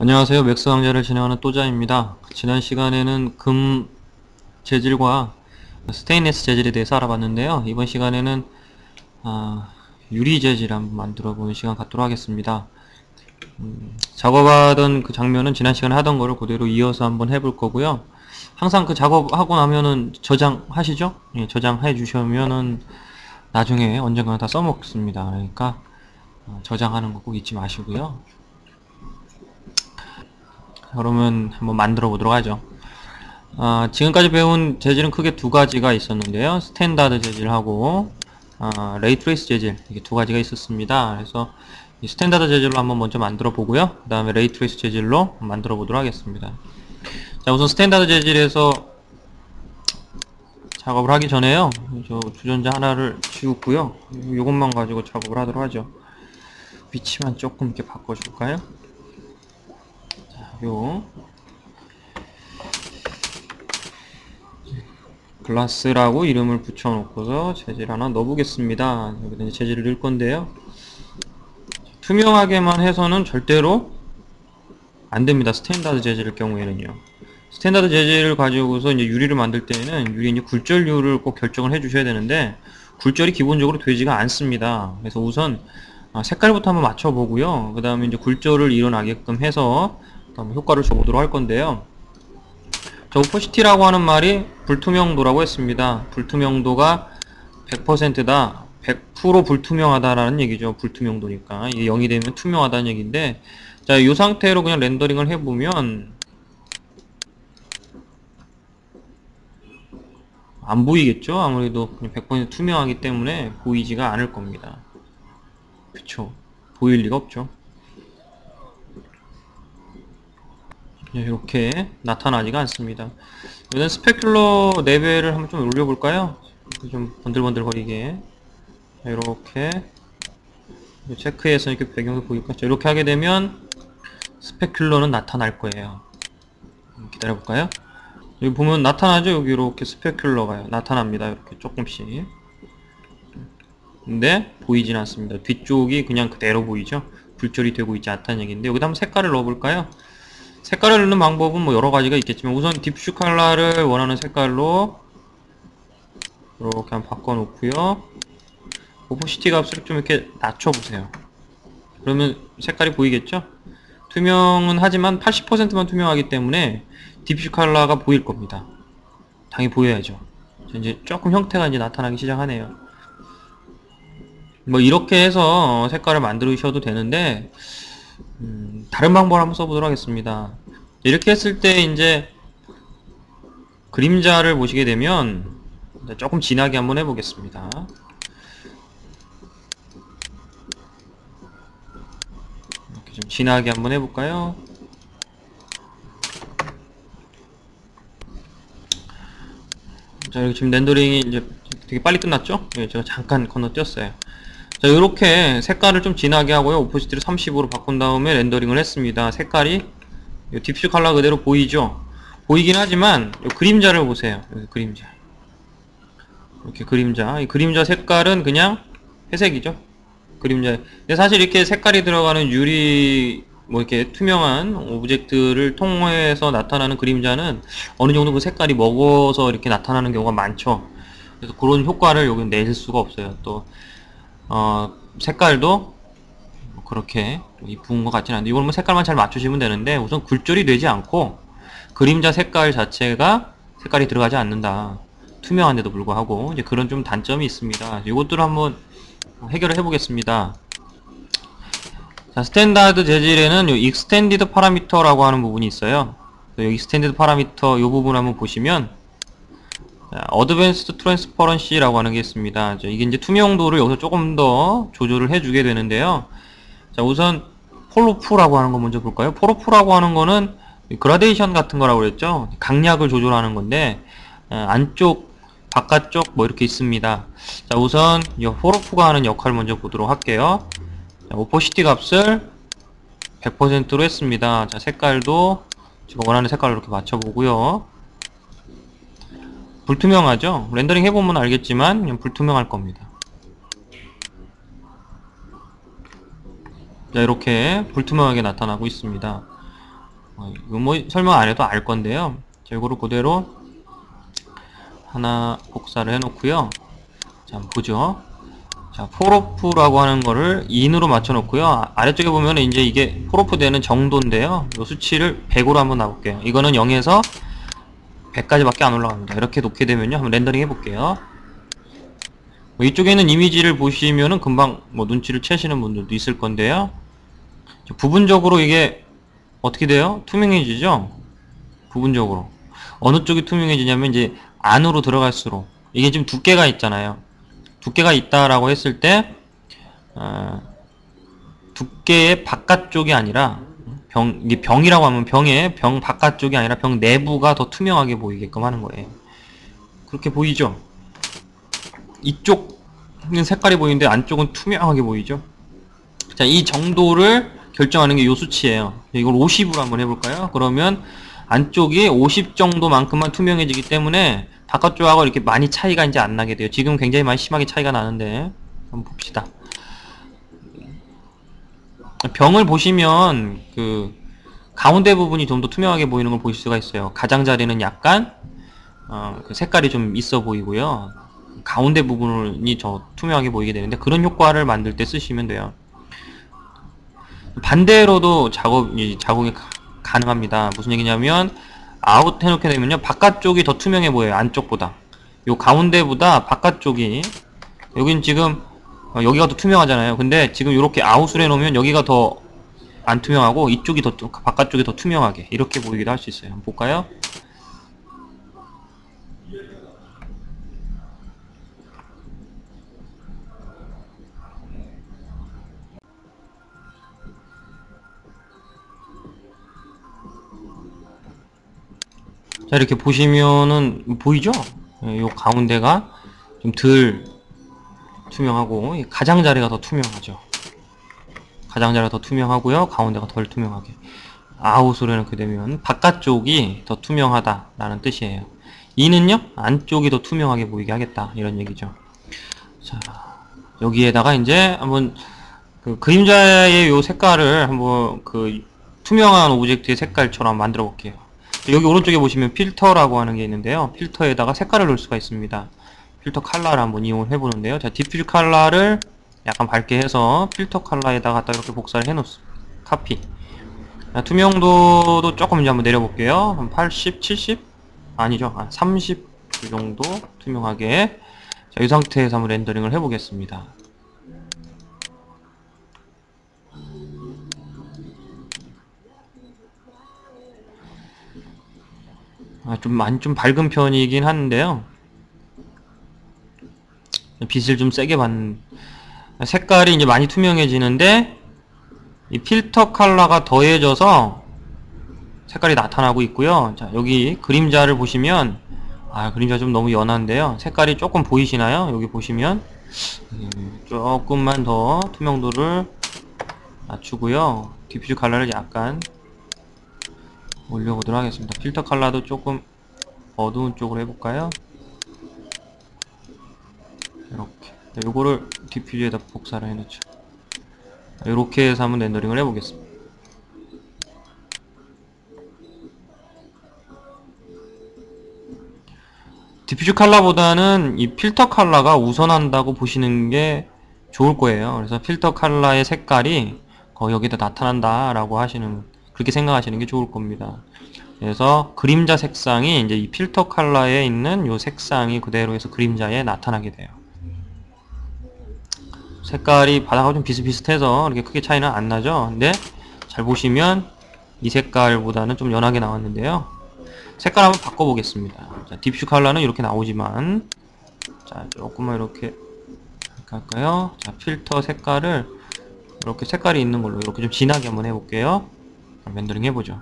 안녕하세요. 맥스 강좌를 진행하는 또자입니다. 지난 시간에는 금 재질과 스테인리스 재질에 대해서 알아봤는데요. 이번 시간에는 유리 재질 한번 만들어 보는 시간 갖도록 하겠습니다. 작업하던 그 장면은 지난 시간에 하던 거를 그대로 이어서 한번 해볼 거고요. 항상 그 작업하고 나면은 저장하시죠? 예, 저장해 주시면은 나중에 언젠가는 다 써먹습니다. 그러니까 저장하는 거 꼭 잊지 마시고요. 그러면 한번 만들어 보도록 하죠. 지금까지 배운 재질은 크게 두 가지가 있었는데요. 스탠다드 재질하고 레이트레이스 재질, 이게 두 가지가 있었습니다. 그래서 이 스탠다드 재질로 한번 먼저 만들어 보고요. 그 다음에 레이트레이스 재질로 만들어 보도록 하겠습니다. 자, 우선 스탠다드 재질에서 작업을 하기 전에요. 저 주전자 하나를 지우고요. 이것만 가지고 작업을 하도록 하죠. 위치만 조금 이렇게 바꿔줄까요? 자, 글라스라고 이름을 붙여놓고서 재질 하나 넣어보겠습니다. 여기다 이제 재질을 넣을 건데요. 투명하게만 해서는 절대로 안 됩니다. 스탠다드 재질의 경우에는요. 스탠다드 재질을 가지고서 이제 유리를 만들 때는 유리 이제 굴절률을 꼭 결정을 해주셔야 되는데 굴절이 기본적으로 되지가 않습니다. 그래서 우선 색깔부터 한번 맞춰보고요. 그 다음에 이제 굴절을 일어나게끔 해서 효과를 줘보도록 할 건데요. 저 오퍼시티라고 하는 말이 불투명도라고 했습니다. 불투명도가 100%다. 100% 불투명하다라는 얘기죠. 불투명도니까. 이게 0이 되면 투명하다는 얘기인데, 자, 이 상태로 그냥 렌더링을 해보면, 안 보이겠죠? 아무래도 그냥 100% 투명하기 때문에 보이지가 않을 겁니다. 그쵸? 보일 리가 없죠. 이렇게 나타나지가 않습니다. 여기는 스페큘러 레벨을 한번 좀 올려볼까요? 좀 번들번들거리게. 이렇게 체크해서 이렇게 배경을 보일까? 이렇게 하게 되면 스페큘러는 나타날 거예요. 기다려볼까요? 여기 보면 나타나죠? 여기 이렇게 스페큘러가 나타납니다. 이렇게 조금씩. 근데 보이진 않습니다. 뒤쪽이 그냥 그대로 보이죠? 굴절이 되고 있지 않다는 얘기인데, 여기다 한번 색깔을 넣어볼까요? 색깔을 넣는 방법은 뭐 여러 가지가 있겠지만, 우선 딥슈 컬러를 원하는 색깔로 이렇게 한번 바꿔놓고요. 오퍼시티 값을 좀 이렇게 낮춰보세요. 그러면 색깔이 보이겠죠? 투명은 하지만 80%만 투명하기 때문에 딥슈 컬러가 보일 겁니다. 당연히 보여야죠. 이제 조금 형태가 이제 나타나기 시작하네요. 뭐 이렇게 해서 색깔을 만들으셔도 되는데 다른 방법을 한번 써보도록 하겠습니다. 이렇게 했을 때 이제 그림자를 보시게 되면 조금 진하게 한번 해보겠습니다. 이렇게 좀 진하게 한번 해볼까요? 자, 여기 지금 렌더링이 이제 되게 빨리 끝났죠? 예, 제가 잠깐 건너뛰었어요. 자, 이렇게 색깔을 좀 진하게 하고요. 오퍼시티를 30으로 바꾼 다음에 렌더링을 했습니다. 색깔이 딥슈 컬러 그대로 보이죠? 보이긴 하지만 그림자를 보세요. 여기 그림자. 이렇게 그림자. 이 그림자 색깔은 그냥 회색이죠? 그림자. 근데 사실 이렇게 색깔이 들어가는 유리 뭐 이렇게 투명한 오브젝트를 통해서 나타나는 그림자는 어느 정도 그 색깔이 먹어서 이렇게 나타나는 경우가 많죠. 그래서 그런 효과를 여기 낼 수가 없어요. 또 색깔도 그렇게 이쁜 것 같지는 않은데, 이걸 뭐 색깔만 잘 맞추시면 되는데, 우선 굴절이 되지 않고 그림자 색깔 자체가 색깔이 들어가지 않는다. 투명한데도 불구하고 이제 그런 좀 단점이 있습니다. 이것들을 한번 해결을 해보겠습니다. 자, 스탠다드 재질에는 요 익스텐디드 파라미터라고 하는 부분이 있어요. 여기 익스텐디드 파라미터 이 부분 한번 보시면 어드밴스드 트랜스퍼런시라고 하는 게 있습니다. 이게 이제 투명도를 여기서 조금 더 조절을 해주게 되는데요. 자, 우선 폴로프라고 하는 거 먼저 볼까요? 폴로프라고 하는 거는 그라데이션 같은 거라고 그랬죠. 강약을 조절하는 건데 안쪽, 바깥쪽 뭐 이렇게 있습니다. 자, 우선 이 폴로프가 하는 역할을 먼저 보도록 할게요. 자, 오퍼시티 값을 100%로 했습니다. 자, 색깔도 제가 원하는 색깔로 이렇게 맞춰보고요. 불투명하죠? 렌더링 해보면 알겠지만 그냥 불투명할 겁니다. 자, 이렇게 불투명하게 나타나고 있습니다. 이거 뭐 설명 안 해도 알 건데요. 자, 이거를 그대로 하나 복사를 해 놓고요. 자, 한번 보죠. 자, 폴오프라고 하는 거를 인으로 맞춰 놓고요. 아래쪽에 보면 이제 이게 폴오프 되는 정도인데요. 이 수치를 100으로 한번 놔볼게요. 이거는 0에서 100까지밖에 안 올라갑니다. 이렇게 놓게 되면요. 한번 렌더링 해볼게요. 뭐 이쪽에 있는 이미지를 보시면은 금방 뭐 눈치를 채시는 분들도 있을 건데요. 부분적으로 이게 어떻게 돼요? 투명해지죠? 부분적으로. 어느 쪽이 투명해지냐면 이제 안으로 들어갈수록 이게 지금 두께가 있잖아요. 두께가 있다라고 했을 때 두께의 바깥쪽이 아니라 이게 병이라고 하면 병 바깥쪽이 아니라 병 내부가 더 투명하게 보이게끔 하는 거예요. 그렇게 보이죠? 이쪽은 색깔이 보이는데 안쪽은 투명하게 보이죠? 자, 이 정도를 결정하는 게 요 수치예요. 이걸 50으로 한번 해볼까요? 그러면 안쪽이 50 정도만큼만 투명해지기 때문에 바깥쪽하고 이렇게 많이 차이가 이제 안 나게 돼요. 지금 굉장히 많이 심하게 차이가 나는데 한번 봅시다. 병을 보시면 그 가운데 부분이 좀 더 투명하게 보이는 걸 보실 수가 있어요. 가장자리는 약간 그 색깔이 좀 있어 보이고요. 가운데 부분이 더 투명하게 보이게 되는데 그런 효과를 만들 때 쓰시면 돼요. 반대로도 작업이 가능합니다. 무슨 얘기냐면 아웃 해놓게 되면요, 바깥쪽이 더 투명해 보여요. 안쪽보다. 요 가운데보다 바깥쪽이, 여긴 지금 여기가 더 투명하잖아요. 근데 지금 이렇게 아웃을 해놓으면 여기가 더 안 투명하고 이쪽이 더 바깥쪽이 더 투명하게 이렇게 보이기도 할 수 있어요. 한번 볼까요? 자, 이렇게 보시면은 보이죠? 요 가운데가 좀 덜 투명하고 가장자리가 더 투명하죠. 가장자리가 더 투명하고요, 가운데가 덜 투명하게 아웃으로 해놓게 되면 바깥쪽이 더 투명하다 라는 뜻이에요. 이는요, 안쪽이 더 투명하게 보이게 하겠다 이런 얘기죠. 자, 여기에다가 이제 한번 그 그림자의 요 색깔을 한번 그 투명한 오브젝트의 색깔처럼 만들어 볼게요. 여기 오른쪽에 보시면 필터라고 하는 게 있는데요, 필터에다가 색깔을 넣을 수가 있습니다. 필터 컬러를 한번 이용을 해보는데요. 자, 디퓨즈 컬러를 약간 밝게 해서 필터 컬러에다가 갖다 이렇게 복사를 해놓습니다. 카피. 자, 투명도도 조금 이제 한번 내려볼게요. 한 80, 70? 아니죠. 한 30 정도 투명하게. 자, 이 상태에서 한번 렌더링을 해보겠습니다. 좀 밝은 편이긴 한데요. 빛을 좀 세게 받는, 색깔이 이제 많이 투명해지는데 이 필터 컬러가 더해져서 색깔이 나타나고 있고요. 자, 여기 그림자를 보시면 그림자 좀 너무 연한데요. 색깔이 조금 보이시나요? 여기 보시면 조금만 더 투명도를 낮추고요. 디퓨즈 컬러를 약간 올려보도록 하겠습니다. 필터 컬러도 조금 어두운 쪽으로 해볼까요? 이렇게. 요거를 디퓨즈에다 복사를 해놓죠. 이렇게 해서 한번 렌더링을 해보겠습니다. 디퓨즈 컬러보다는 이 필터 컬러가 우선한다고 보시는 게 좋을 거예요. 그래서 필터 컬러의 색깔이 거의 여기다 나타난다 라고 그렇게 생각하시는 게 좋을 겁니다. 그래서 그림자 색상이 이제 이 필터 컬러에 있는 이 색상이 그대로 해서 그림자에 나타나게 돼요. 색깔이 바닥하고 좀 비슷비슷해서 이렇게 크게 차이는 안 나죠. 근데 잘 보시면 이 색깔보다는 좀 연하게 나왔는데요. 색깔 한번 바꿔보겠습니다. 자, 디퓨즈 컬러는 이렇게 나오지만, 자, 조금만 이렇게 할까요? 자, 필터 색깔을 이렇게 색깔이 있는 걸로 이렇게 좀 진하게 한번 해볼게요. 렌더링 해보죠.